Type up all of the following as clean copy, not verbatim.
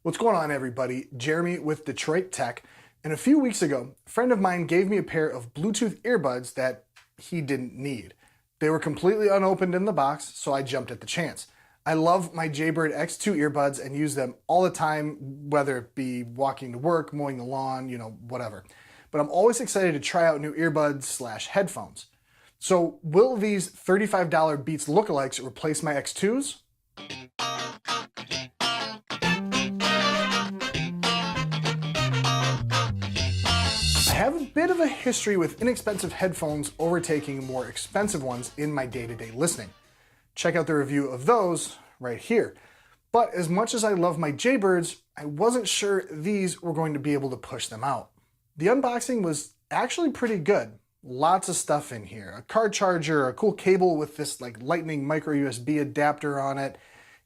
What's going on, everybody? Jeremy with Detroit Tech. And a few weeks ago, a friend of mine gave me a pair of Bluetooth earbuds that he didn't need. They were completely unopened in the box, so I jumped at the chance. I love my Jaybird X2 earbuds and use them all the time, whether it be walking to work, mowing the lawn, whatever. But I'm always excited to try out new earbuds/headphones. So will these $35 Beats lookalikes replace my X2s? I have a bit of a history with inexpensive headphones overtaking more expensive ones in my day-to-day listening. Check out the review of those right here. But as much as I love my Jaybirds, I wasn't sure these were going to be able to push them out. The unboxing was actually pretty good. Lots of stuff in here. A car charger, a cool cable with this lightning micro USB adapter on it,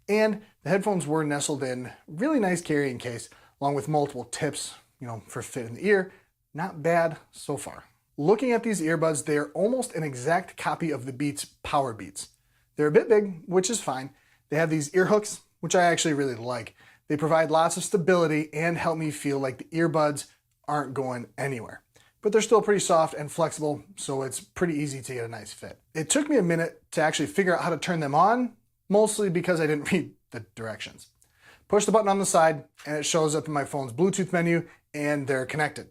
and the headphones were nestled in really nice carrying case, along with multiple tips, for fit in the ear. Not bad so far. Looking at these earbuds, they are almost an exact copy of the Beats Power Beats. They're a bit big, which is fine. They have these ear hooks, which I actually really like. They provide lots of stability and help me feel like the earbuds aren't going anywhere. But they're still pretty soft and flexible, so it's pretty easy to get a nice fit. It took me a minute to actually figure out how to turn them on, mostly because I didn't read the directions. Push the button on the side, and it shows up in my phone's Bluetooth menu, and they're connected.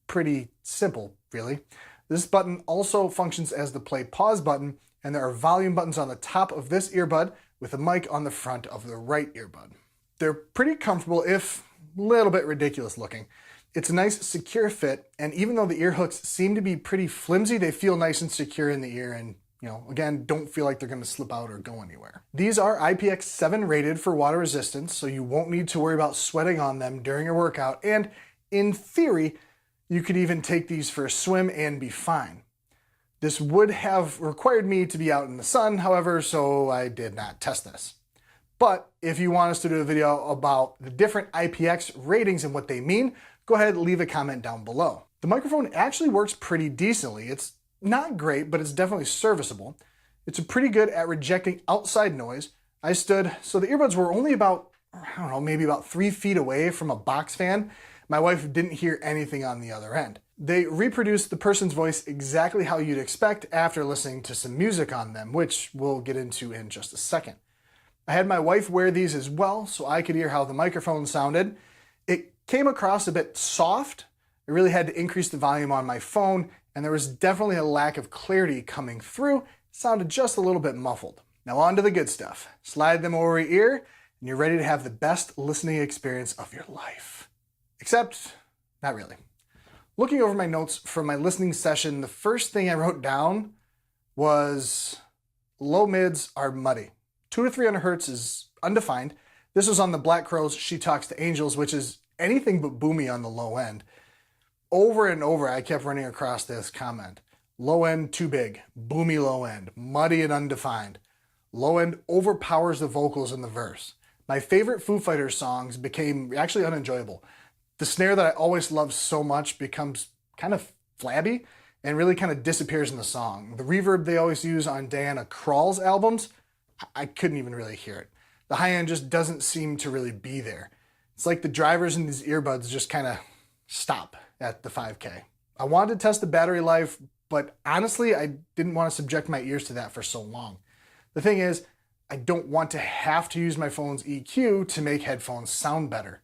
Pretty simple, really. This button also functions as the play-pause button, and there are volume buttons on the top of this earbud with a mic on the front of the right earbud. They're pretty comfortable, if a little bit ridiculous looking. It's a nice, secure fit, and even though the ear hooks seem to be pretty flimsy, they feel nice and secure in the ear and, again, don't feel like they're going to slip out or go anywhere. These are IPX7 rated for water resistance, so you won't need to worry about sweating on them during your workout, and in theory, you could even take these for a swim and be fine. This would have required me to be out in the sun, however, so I did not test this. But if you want us to do a video about the different IPX ratings and what they mean, go ahead and leave a comment down below. The microphone actually works pretty decently. It's not great, but it's definitely serviceable. It's pretty good at rejecting outside noise. So the earbuds were only about, maybe about 3 feet away from a box fan. My wife didn't hear anything on the other end. They reproduce the person's voice exactly how you'd expect after listening to some music on them, which we'll get into in just a second. I had my wife wear these as well, so I could hear how the microphone sounded. It came across a bit soft. I really had to increase the volume on my phone, and there was definitely a lack of clarity coming through. It sounded just a little bit muffled. Now on to the good stuff. Slide them over your ear, and you're ready to have the best listening experience of your life. Except, not really. Looking over my notes from my listening session, the first thing I wrote down was low mids are muddy. 200 to 300 hertz is undefined. This was on the Black Crowes She Talks to Angels, which is anything but boomy on the low end. Over and over, I kept running across this comment. Low end too big, boomy low end, muddy and undefined. Low end overpowers the vocals in the verse. My favorite Foo Fighters songs became actually unenjoyable. The snare that I always loved so much becomes kind of flabby and really kind of disappears in the song. The reverb they always use on Diana Krall's albums, I couldn't even really hear it. The high end just doesn't seem to really be there. It's like the drivers in these earbuds just kind of stop at the 5K. I wanted to test the battery life, but honestly, I didn't want to subject my ears to that for so long. The thing is, I don't want to have to use my phone's EQ to make headphones sound better.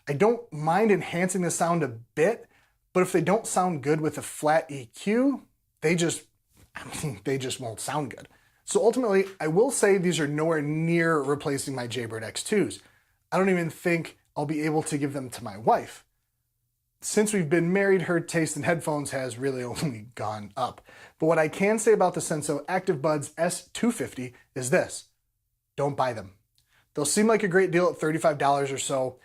I don't mind enhancing the sound a bit, but if they don't sound good with a flat EQ, they just won't sound good. So ultimately, I will say these are nowhere near replacing my Jaybird X2s. I don't even think I'll be able to give them to my wife. Since we've been married, her taste in headphones has really only gone up. But what I can say about the Senso Activbuds S-250 is this: don't buy them. They'll seem like a great deal at $35 or so,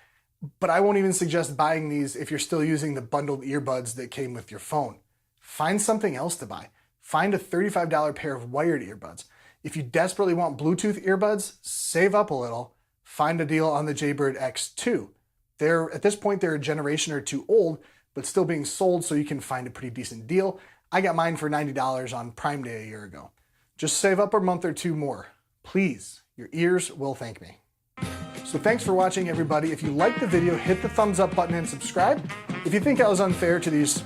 but I won't even suggest buying these if you're still using the bundled earbuds that came with your phone. Find something else to buy. Find a $35 pair of wired earbuds. If you desperately want Bluetooth earbuds, save up a little. Find a deal on the Jaybird X2. At this point, they're a generation or two old, but still being sold, so you can find a pretty decent deal. I got mine for $90 on Prime Day a year ago. Just save up a month or two more. Please, your ears will thank me. So thanks for watching, everybody. If you liked the video, hit the thumbs up button and subscribe. If you think I was unfair to these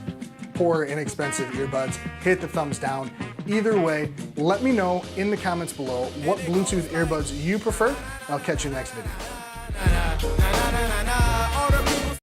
poor, inexpensive earbuds, hit the thumbs down. Either way, let me know in the comments below what Bluetooth earbuds you prefer. I'll catch you next video.